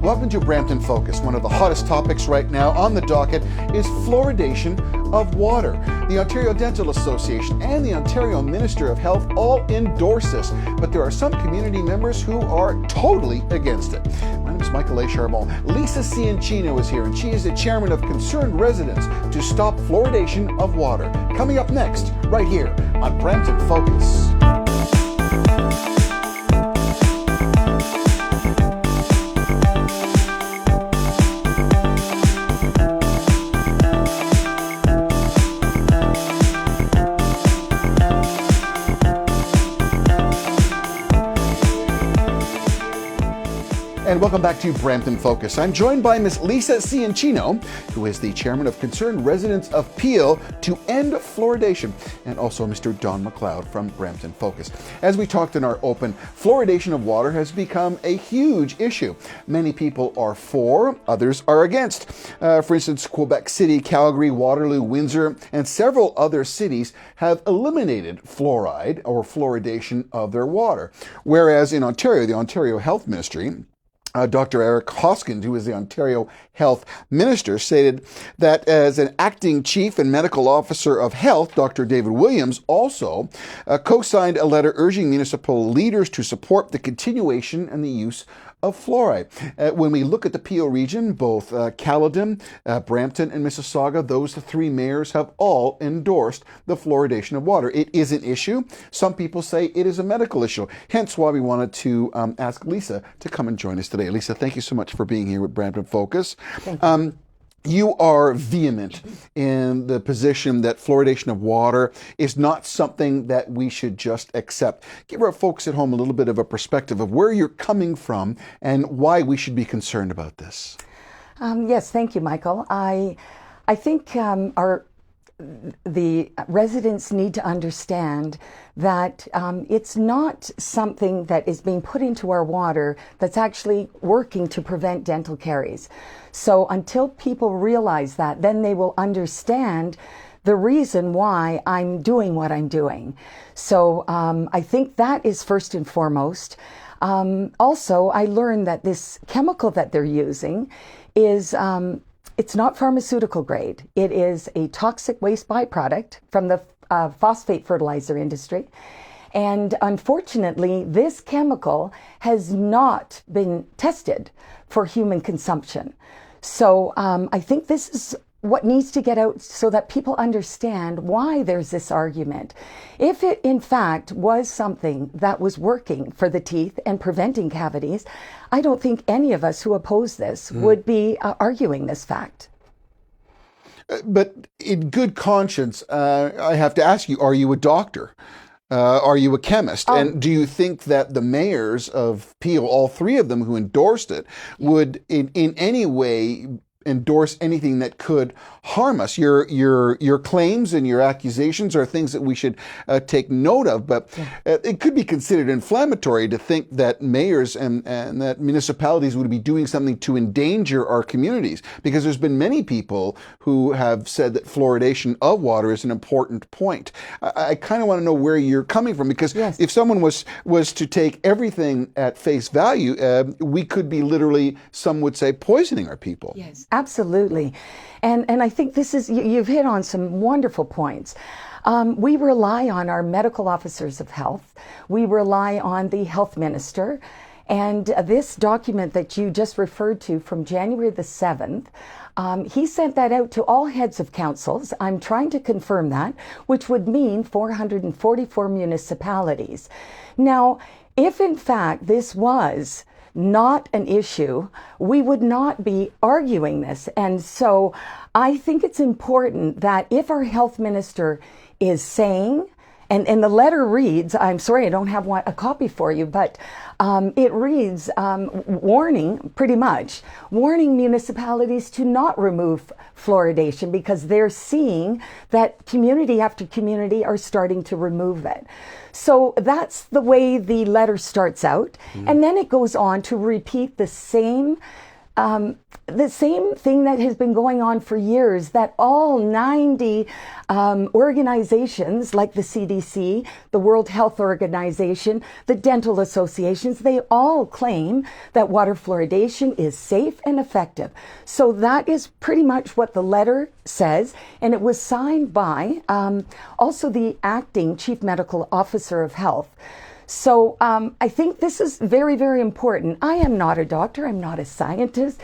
Welcome to Brampton Focus. One of the hottest topics right now on the docket is fluoridation of water. The Ontario Dental Association and the Ontario Minister of Health all endorse this, but there are some community members who are totally against it. My name is Michael A Charbon. Lisa Ciancino is here, and she is the chairman of Concerned Residents to Stop Fluoridation of Water. Coming up next, right here on Brampton Focus. And welcome back to Brampton Focus. I'm joined by Ms. Lisa Ciancino, who is the chairman of Concerned Residents of Peel to End Fluoridation, and also Mr. Don McLeod from Brampton Focus. As we talked in our open, fluoridation of water has become a huge issue. Many people are for, others are against. For instance, Quebec City, Calgary, Waterloo, Windsor, and several other cities have eliminated fluoride or fluoridation of their water. Whereas in Ontario, the Ontario Health Ministry, Dr. Eric Hoskins, who is the Ontario Health Minister, stated that as an acting chief and medical officer of health, Dr. David Williams also co-signed a letter urging municipal leaders to support the continuation and the use of fluoride. When we look at the Peel region, both Caledon, Brampton, and Mississauga, those three mayors have all endorsed the fluoridation of water. It is an issue. Some people say it is a medical issue. Hence why we wanted to ask Lisa to come and join us today. Lisa, thank you so much for being here with Brampton Focus. Thank you. You are vehement in the position that fluoridation of water is not something that we should just accept. Give our folks at home a little bit of a perspective of where you're coming from and why we should be concerned about this. Yes, thank you, Michael. I think the residents need to understand that it's not something that is being put into our water that's actually working to prevent dental caries. So until people realize that, then they will understand the reason why I'm doing what I'm doing. So I think that is first and foremost. Also, I learned that this chemical that they're using is it's not pharmaceutical grade. It is a toxic waste byproduct from the phosphate fertilizer industry. And unfortunately, this chemical has not been tested for human consumption. So I think this is what needs to get out so that people understand why there's this argument. If it in fact was something that was working for the teeth and preventing cavities, I don't think any of us who oppose this would be arguing this fact. But in good conscience, I have to ask you, are you a doctor? Are you a chemist? And do you think that the mayors of Peel, all three of them who endorsed it, would in any way endorse anything that could harm us? Your claims and your accusations are things that we should take note of, but it could be considered inflammatory to think that mayors and that municipalities would be doing something to endanger our communities, because there's been many people who have said that fluoridation of water is an important point. I kind of want to know where you're coming from, because if someone was to take everything at face value, we could be literally, some would say, poisoning our people. Yes. Absolutely. And I think this is, you've hit on some wonderful points. We rely on our medical officers of health. We rely on the health minister. And this document that you just referred to from January the 7th, he sent that out to all heads of councils. I'm trying to confirm that, which would mean 444 municipalities. Now, if in fact this was not an issue, we would not be arguing this. And so I think it's important that if our health minister is saying, and the letter reads, I'm sorry, I don't have a copy for you, but it reads warning, pretty much, warning municipalities to not remove fluoridation because they're seeing that community after community are starting to remove it. So that's the way the letter starts out. And then it goes on to repeat the same the same thing that has been going on for years, that all 90 organizations like the CDC, the World Health Organization, the dental associations, they all claim that water fluoridation is safe and effective. So that is pretty much what the letter says, and it was signed by also the acting Chief Medical Officer of Health. So I think this is very, very important. I am not a doctor, I'm not a scientist.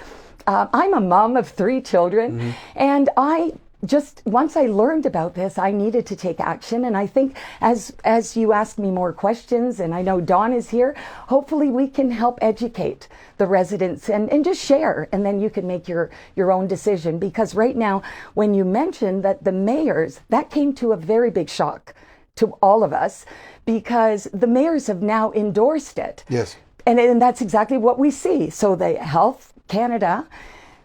I'm a mom of 3 children, and once I learned about this, I needed to take action. And I think as you ask me more questions, and I know Dawn is here, hopefully we can help educate the residents and just share, and then you can make your own decision. Because right now, when you mentioned that the mayors, that came to a very big shock to all of us, because the mayors have now endorsed it. Yes. And that's exactly what we see. So the Health Canada,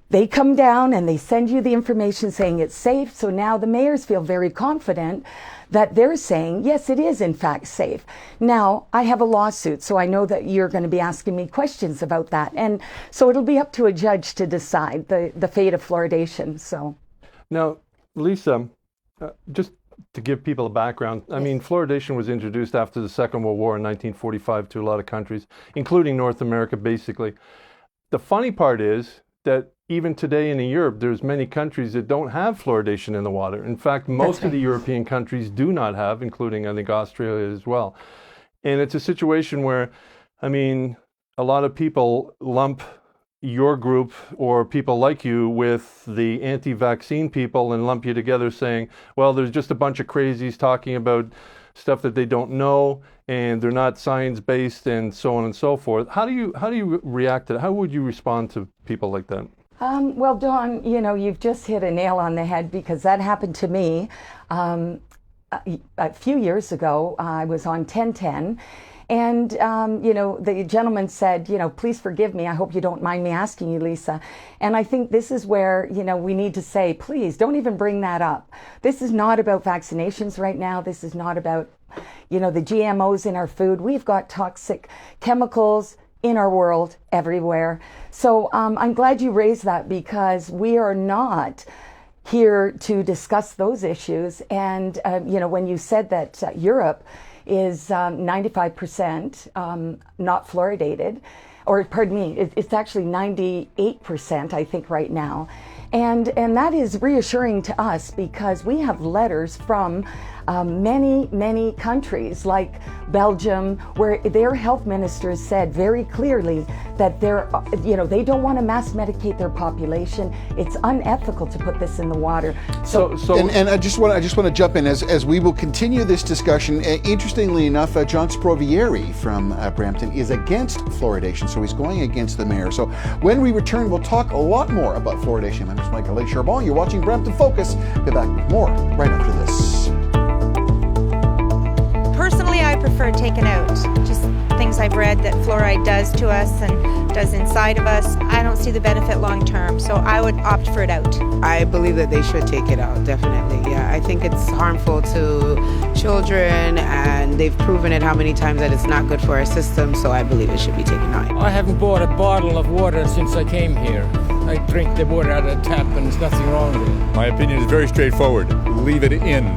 they come down and they send you the information saying it's safe. So now the mayors feel very confident that they're saying, yes, it is in fact safe. Now, I have a lawsuit, so I know that you're going to be asking me questions about that. And so it'll be up to a judge to decide the fate of fluoridation. So now, Lisa, just to give people a background, I mean, fluoridation was introduced after the Second World War in 1945 to a lot of countries, including North America, basically. The funny part is that even today in Europe, there's many countries that don't have fluoridation in the water. In fact, most of the European countries do not have, including, I think, Australia as well. And it's a situation where, I mean, a lot of people lump your group or people like you with the anti-vaccine people and lump you together saying, well, there's just a bunch of crazies talking about stuff that they don't know and they're not science-based and so on and so forth. How do you react to that? How would you respond to people like that? Well, Dawn, you've just hit a nail on the head, because that happened to me a few years ago. I was on 1010. And, the gentleman said, please forgive me. I hope you don't mind me asking you, Lisa. And I think this is where, we need to say, please don't even bring that up. This is not about vaccinations right now. This is not about, the GMOs in our food. We've got toxic chemicals in our world everywhere. So I'm glad you raised that, because we are not here to discuss those issues. And, when you said that Europe is 95% not fluoridated, or pardon me, it's actually 98%, I think, right now. And that is reassuring to us, because we have letters from many countries like Belgium, where their health ministers said very clearly that they don't want to mass medicate their population. It's unethical to put this in the water. And I just want to jump in as we will continue this discussion. Interestingly enough, John Sprovieri from Brampton is against fluoridation, so he's going against the mayor. So when we return, we'll talk a lot more about fluoridation. My name is Michael A Charbon. You're watching Brampton Focus. Be back with more right after this. Personally, I prefer taken out. Just things I've read that fluoride does to us and does inside of us. I don't see the benefit long term, so I would opt for it out. I believe that they should take it out, definitely. Yeah, I think it's harmful to children, and they've proven it how many times that it's not good for our system, so I believe it should be taken out. I haven't bought a bottle of water since I came here. I drink the water out of the tap, and there's nothing wrong with it. My opinion is very straightforward. Leave it in.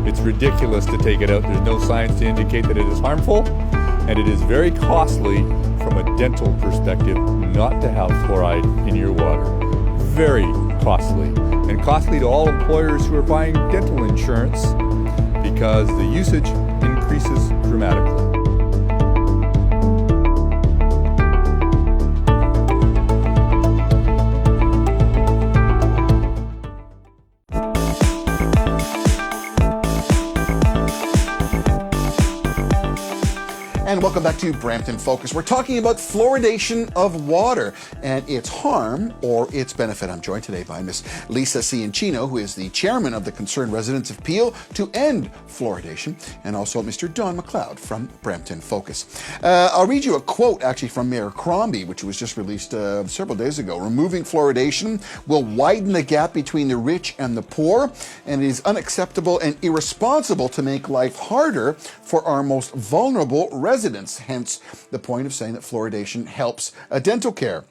It's ridiculous to take it out. There's no science to indicate that it is harmful, and it is very costly from a dental perspective not to have fluoride in your water. Very costly. And costly to all employers who are buying dental insurance, because the usage increases dramatically. And welcome back to Brampton Focus. We're talking about fluoridation of water and its harm or its benefit. I'm joined today by Ms. Lisa Ciancino, who is the chairman of the Concerned Residents Appeal to End Fluoridation, and also Mr. Don McLeod from Brampton Focus. I'll read you a quote actually from Mayor Crombie, which was just released several days ago. Removing fluoridation will widen the gap between the rich and the poor, and it is unacceptable and irresponsible to make life harder for our most vulnerable residents. Hence the point of saying that fluoridation helps dental care.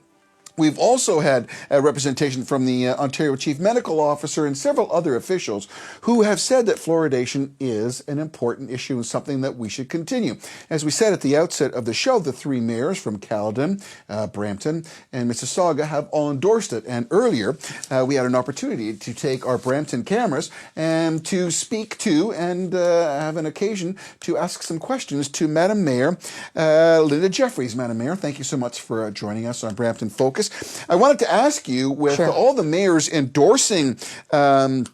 We've also had representation from the Ontario Chief Medical Officer and several other officials who have said that fluoridation is an important issue and something that we should continue. As we said at the outset of the show, the three mayors from Caledon, Brampton, and Mississauga have all endorsed it. And earlier, we had an opportunity to take our Brampton cameras and to speak to and have an occasion to ask some questions to Madam Mayor Linda Jeffries. Madam Mayor, thank you so much for joining us on Brampton Focus. I wanted to ask you, with all the mayors endorsing the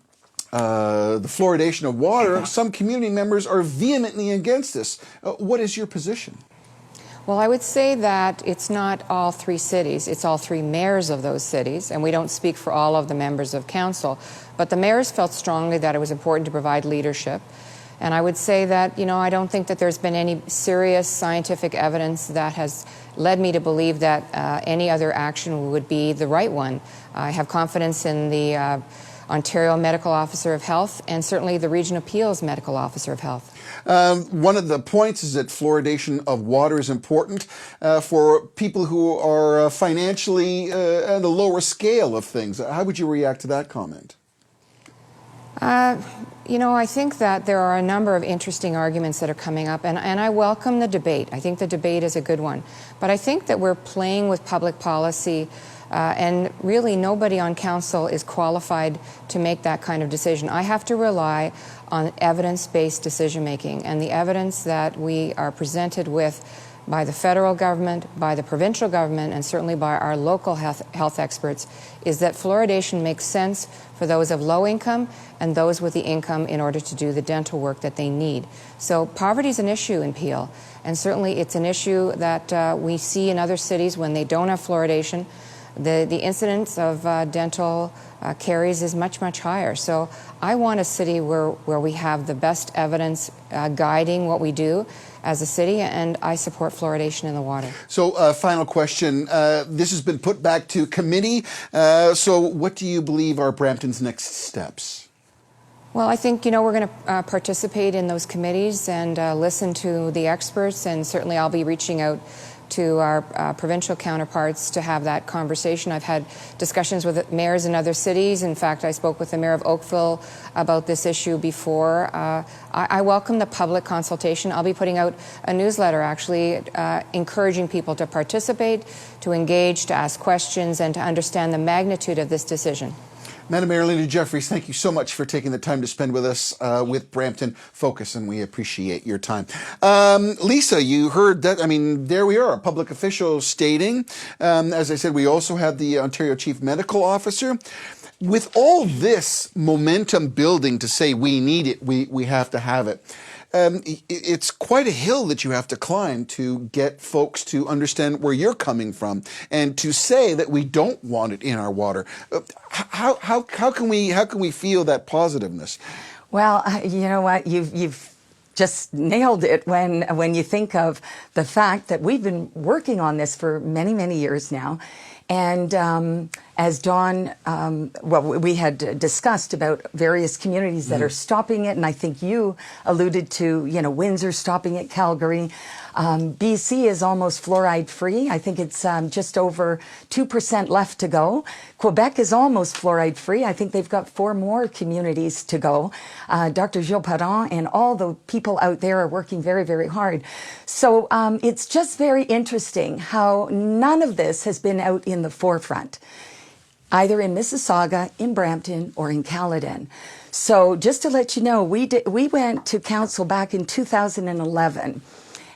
fluoridation of water, some community members are vehemently against this. What is your position? Well, I would say that it's not all three cities, it's all three mayors of those cities, and we don't speak for all of the members of council, but the mayors felt strongly that it was important to provide leadership. And I would say that, you know, I don't think that there's been any serious scientific evidence that has led me to believe that any other action would be the right one. I have confidence in the Ontario Medical Officer of Health and certainly the Region of Peel's Medical Officer of Health. One of the points is that fluoridation of water is important for people who are financially at a lower scale of things. How would you react to that comment? You know, I think that there are a number of interesting arguments that are coming up, and I welcome the debate. I think the debate is a good one. But I think that we're playing with public policy, and really nobody on council is qualified to make that kind of decision. I have to rely on evidence-based decision-making, and the evidence that we are presented with by the federal government, by the provincial government, and certainly by our local health experts is that fluoridation makes sense for those of low income and those with the income in order to do the dental work that they need. So poverty is an issue in Peel, and certainly it's an issue that we see in other cities when they don't have fluoridation. The incidence of dental caries is much, much higher. So I want a city where we have the best evidence guiding what we do as a city, and I support fluoridation in the water. So final question. This has been put back to committee. So what do you believe are Brampton's next steps? Well, I think, you know, we're going to participate in those committees and listen to the experts, and certainly I'll be reaching out to our provincial counterparts to have that conversation. I've had discussions with mayors in other cities. In fact, I spoke with the mayor of Oakville about this issue before. I welcome the public consultation. I'll be putting out a newsletter, actually, encouraging people to participate, to engage, to ask questions, and to understand the magnitude of this decision. Madam Mayor Linda Jeffries, thank you so much for taking the time to spend with us with Brampton Focus, and we appreciate your time. Lisa, you heard that. I mean, there we are, a public official stating. As I said, we also have the Ontario Chief Medical Officer. With all this momentum building to say we need it, we have to have it. It's quite a hill that you have to climb to get folks to understand where you're coming from and to say that we don't want it in our water. How can we feel that positiveness? Well, you know what, you've just nailed it when you think of the fact that we've been working on this for many, many years now. And as Dawn, we had discussed about various communities that are stopping it, and I think you alluded to, you know, Windsor stopping it, Calgary. BC is almost fluoride free. I think it's just over 2% left to go. Quebec is almost fluoride free. I think they've got 4 more communities to go. Dr. Gilles Parent and all the people out there are working very, very hard. So it's just very interesting how none of this has been out in the forefront, either in Mississauga, in Brampton, or in Caledon. So just to let you know, we went to council back in 2011,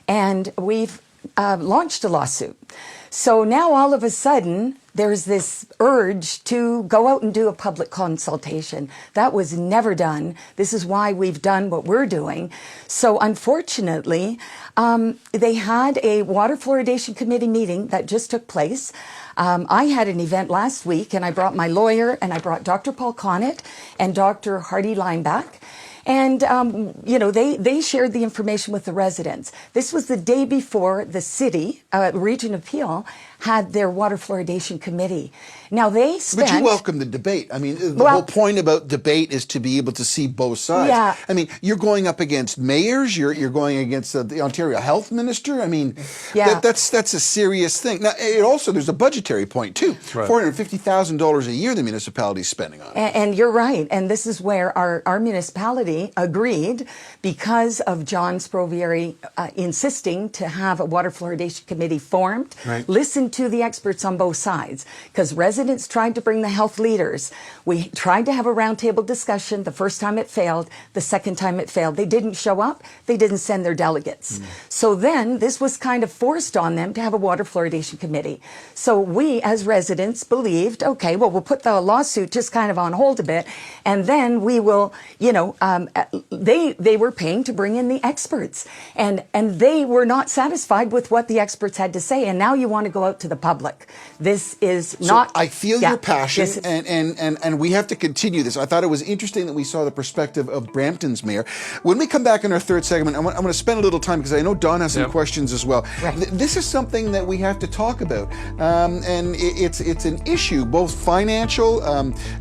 and we've launched a lawsuit. So now all of a sudden, there's this urge to go out and do a public consultation. That was never done. This is why we've done what we're doing. So unfortunately, they had a water fluoridation committee meeting that just took place. I had an event last week, and I brought my lawyer, and I brought Dr. Paul Connett and Dr. Hardy Lineback. And, they shared the information with the residents. This was the day before the city, Region of Peel, had their water fluoridation committee. Now they spent... But you welcome the debate. I mean, the whole point about debate is to be able to see both sides. Yeah. I mean, you're going up against mayors, you're going against the Ontario Health Minister. I mean, that's a serious thing. Now, there's a budgetary point too. Right. $450,000 a year the municipality is spending on it. And you're right. And this is where our municipality agreed, because of John Sprovieri insisting to have a water fluoridation committee formed. Right. Listen to the experts on both sides, because residents tried to bring the health leaders. We tried to have a roundtable discussion. The first time it failed. The second time it failed. They didn't show up. They didn't send their delegates. So then this was kind of forced on them to have a water fluoridation committee. So we as residents believed, okay, well, we'll put the lawsuit just kind of on hold a bit, and then we will, they were paying to bring in the experts, and they were not satisfied with what the experts had to say, and now you want to go out to the public. This is not... I feel your passion, and we have to continue this. I thought it was interesting that we saw the perspective of Brampton's mayor. When we come back in our third segment, I'm going to spend a little time, because I know Don has some questions as well. Right. This is something that we have to talk about, and it's an issue, both financial,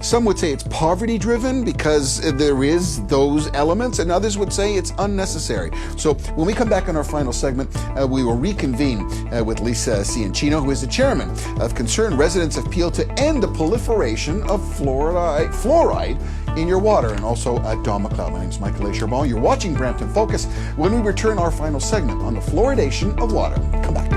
some would say it's poverty-driven because there is those elements, and others would say it's unnecessary. So when we come back in our final segment, we will reconvene with Lisa Ciancino, who is the chairman of Concerned Residents of Peel, to end the proliferation of fluoride in your water, and also Don McLeod. My name is Michael A Charbon. You're watching Brampton Focus. When we return, our final segment on the fluoridation of water. Come back.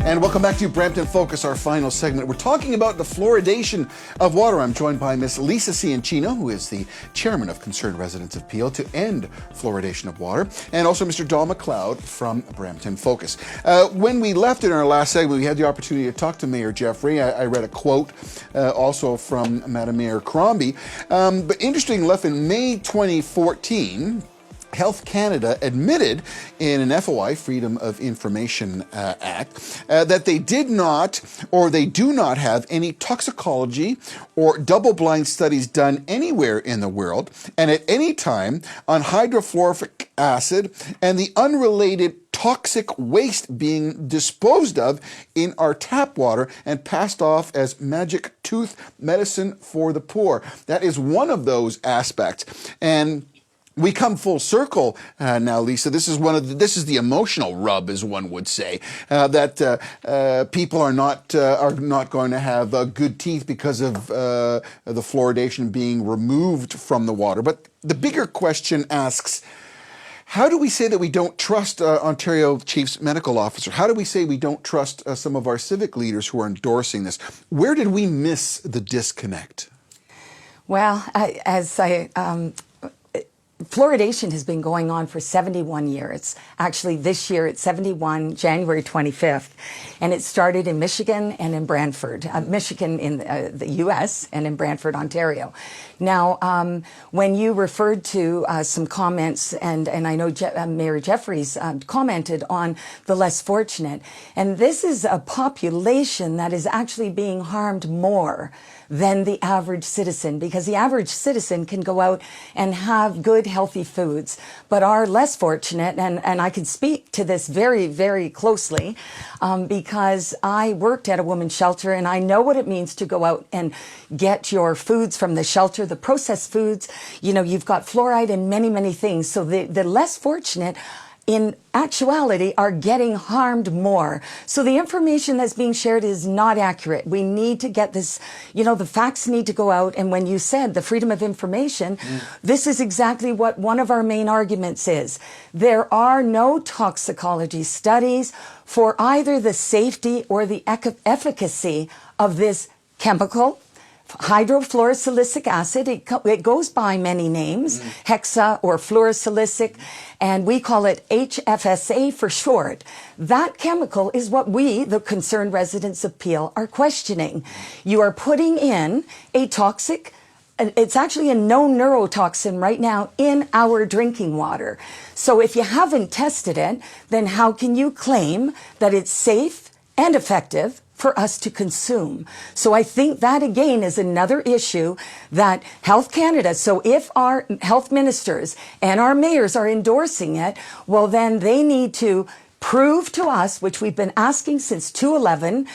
And welcome back to Brampton Focus, our final segment. We're talking about the fluoridation of water. I'm joined by Miss Lisa Ciancino, who is the chairman of Concerned Residents of Peel, to end fluoridation of water, and also Mr. Don McLeod from Brampton Focus. When we left in our last segment, we had the opportunity to talk to Mayor Jeffrey. I read a quote also from Madam Mayor Crombie. But interesting enough, in May 2014, Health Canada admitted in an FOI, Freedom of Information Act, that they did not, or they do not have any toxicology or double-blind studies done anywhere in the world and at any time on hydrofluoric acid and the unrelated toxic waste being disposed of in our tap water and passed off as magic tooth medicine for the poor. That is one of those aspects. And we come full circle now, Lisa. This is the emotional rub, as one would say, that people are not going to have good teeth because of the fluoridation being removed from the water. But the bigger question asks, how do we say that we don't trust Ontario Chief's medical officer? How do we say we don't trust some of our civic leaders who are endorsing this? Where did we miss the disconnect? Well, fluoridation has been going on for 71 years. Actually, this year it's 71, January 25th. And it started in Michigan and in Brantford. Michigan in the U.S. and in Brantford, Ontario. Now, when you referred to some comments, and I know Mayor Jeffries commented on the less fortunate, and this is a population that is actually being harmed more than the average citizen, because the average citizen can go out and have good, healthy foods, but are less fortunate, and I can speak to this very, very closely, because I worked at a women's shelter, and I know what it means to go out and get your foods from the shelter, the processed foods. You know, you've got fluoride in many, many things, so the less fortunate in actuality are getting harmed more. So the information that's being shared is not accurate. We need to get this, the facts need to go out. And when you said the freedom of information, this is exactly what one of our main arguments is. There are no toxicology studies for either the safety or the efficacy of this chemical. Hydrofluorosilicic acid, it goes by many names, hexa or fluorosilicic, and we call it HFSA for short. That chemical is what we, the Concerned Residents of Peel, are questioning. You are putting in a toxic it's actually a known neurotoxin right now in our drinking water. So if you haven't tested it, then how can you claim that it's safe and effective for us to consume? So I think that again is another issue that Health Canada, so if our health ministers and our mayors are endorsing it, well then they need to prove to us, which we've been asking since 2011,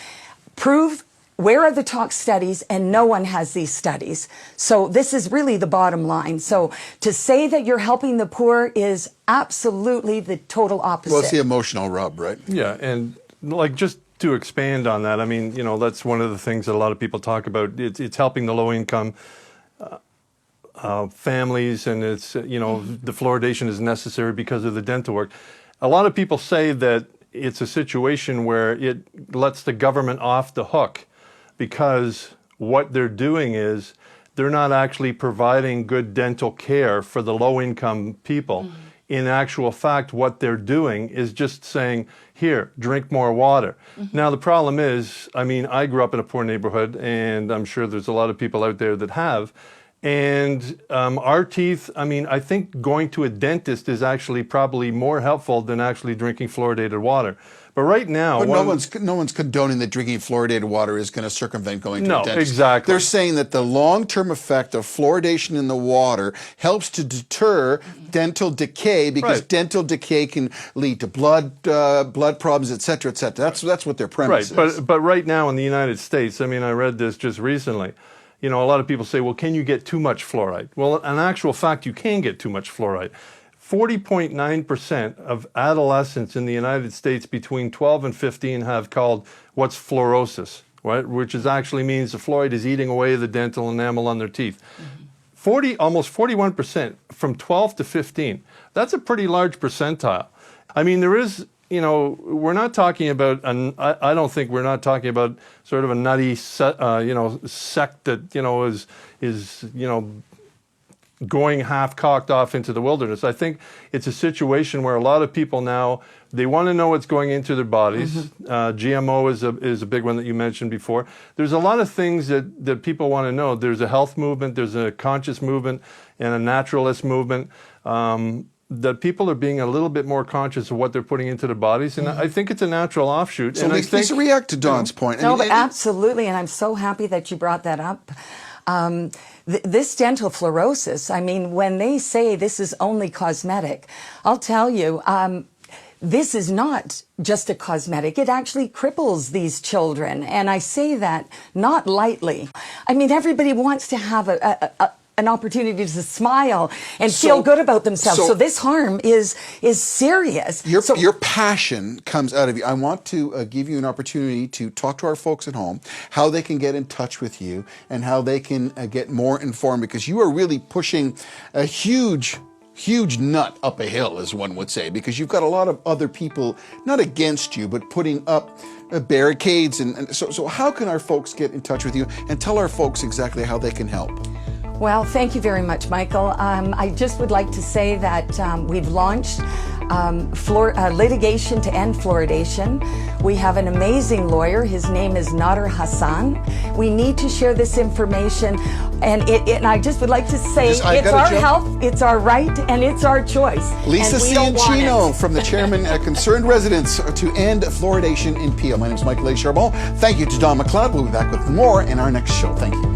prove where are the tox studies, and no one has these studies. So this is really the bottom line. So to say that you're helping the poor is absolutely the total opposite. Well, it's the emotional rub, right? Yeah, and like just to expand on that, I mean, you know, that's one of the things that a lot of people talk about. It's helping the low-income families, and it's, you know, the fluoridation is necessary because of the dental work. A lot of people say that it's a situation where it lets the government off the hook, because what they're doing is they're not actually providing good dental care for the low-income people. In actual fact, what they're doing is just saying, here, drink more water. Now, the problem is, I mean, I grew up in a poor neighborhood, and I'm sure there's a lot of people out there that have. And our teeth, I mean, I think going to a dentist is actually probably more helpful than actually drinking fluoridated water. But right now, but no one's condoning that drinking fluoridated water is going to circumvent going to a dentist. Exactly. They're saying that the long-term effect of fluoridation in the water helps to deter dental decay, because dental decay can lead to blood problems, et cetera, et cetera. That's what their premise is. But right now in the United States, I mean, I read this just recently. You know, a lot of people say, well, can you get too much fluoride? Well, in actual fact, you can get too much fluoride. 40.9% of adolescents in the United States between 12 and 15 have called what's fluorosis, right? Which is actually means the fluoride is eating away the dental enamel on their teeth. Almost 41% from 12 to 15. That's a pretty large percentile. I mean, there is, you know, we're not talking about, I don't think we're not talking about sort of a nutty, you know, sect that, you know, is, you know, going half-cocked off into the wilderness. I think it's a situation where a lot of people now, they want to know what's going into their bodies. GMO is a big one that you mentioned before. There's a lot of things that people want to know. There's a health movement, there's a conscious movement, and a naturalist movement. That people are being a little bit more conscious of what they're putting into their bodies, and I think it's a natural offshoot. So and let's react to Dawn's point. No, but absolutely, and I'm so happy that you brought that up. This dental fluorosis, I mean, when they say this is only cosmetic, I'll tell you, this is not just a cosmetic. It actually cripples these children, and I say that not lightly. I mean, everybody wants to have an opportunity to smile and feel good about themselves. So this harm is serious. Your passion comes out of you. I want to give you an opportunity to talk to our folks at home, how they can get in touch with you and how they can get more informed, because you are really pushing a huge nut up a hill, as one would say, because you've got a lot of other people, not against you, but putting up barricades. And so how can our folks get in touch with you, and tell our folks exactly how they can help? Well, thank you very much, Michael. I just would like to say that we've launched litigation to end fluoridation. We have an amazing lawyer. His name is Nader Hassan. We need to share this information, and I just would like to say it's our health, it's our right, and it's our choice. Lisa Ciancino from the Chairman at Concerned Residents to End Fluoridation in Peel. My name is Michael A Charbon. Thank you to Don McLeod. We'll be back with more in our next show. Thank you.